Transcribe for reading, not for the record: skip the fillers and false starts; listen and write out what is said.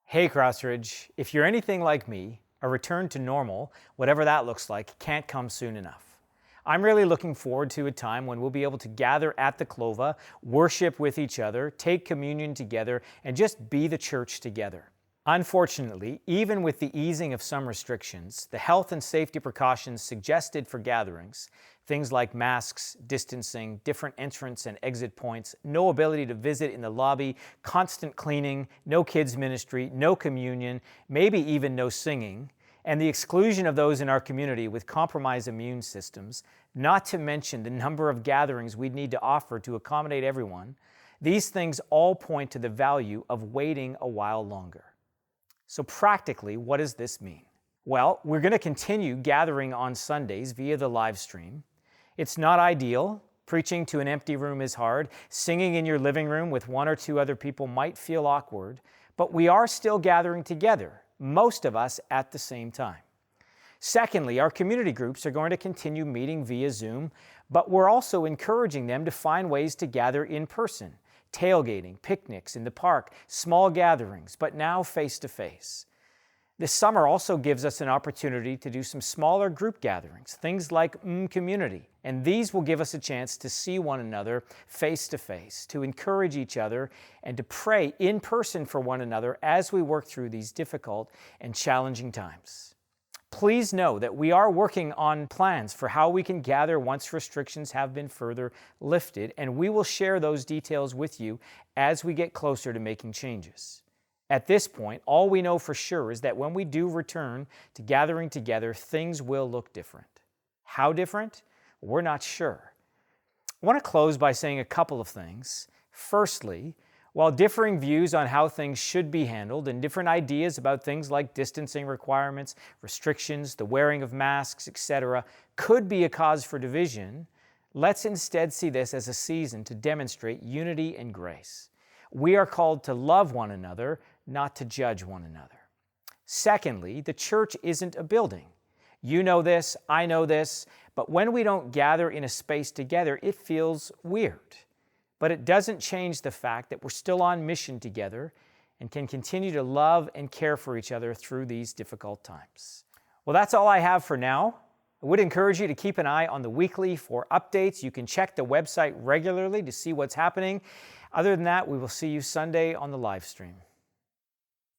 Hey Crossridge, if you're anything like me, a return to normal, whatever that looks like, can't come soon enough. I'm really looking forward to a time when we'll be able to gather at the Clova, worship with each other, take communion together, and just be the church together. Unfortunately, even with the easing of some restrictions, the health and safety precautions suggested for gatherings, things like masks, distancing, different entrance and exit points, no ability to visit in the lobby, constant cleaning, no kids ministry, no communion, maybe even no singing, and the exclusion of those in our community with compromised immune systems, not to mention the number of gatherings we'd need to offer to accommodate everyone, these things all point to the value of waiting a while longer. So practically, what does this mean? Well, we're going to continue gathering on Sundays via the live stream. It's not ideal. Preaching to an empty room is hard. Singing in your living room with one or two other people might feel awkward, but we are still gathering together, most of us at the same time. Secondly, our community groups are going to continue meeting via Zoom, but we're also encouraging them to find ways to gather in person. Tailgating, picnics in the park, small gatherings, but now face-to-face. This summer also gives us an opportunity to do some smaller group gatherings, things like community, and these will give us a chance to see one another face-to-face, to encourage each other, and to pray in person for one another as we work through these difficult and challenging times. Please know that we are working on plans for how we can gather once restrictions have been further lifted, and we will share those details with you as we get closer to making changes. At this point, all we know for sure is that when we do return to gathering together, things will look different. How different? We're not sure. I want to close by saying a couple of things. Firstly, while differing views on how things should be handled and different ideas about things like distancing requirements, restrictions, the wearing of masks, etc., could be a cause for division, let's instead see this as a season to demonstrate unity and grace. We are called to love one another, not to judge one another. Secondly, the church isn't a building. You know this, I know this, but when we don't gather in a space together, it feels weird. But it doesn't change the fact that we're still on mission together and can continue to love and care for each other through these difficult times. Well, that's all I have for now. I would encourage you to keep an eye on the weekly for updates. You can check the website regularly to see what's happening. Other than that, we will see you Sunday on the live stream.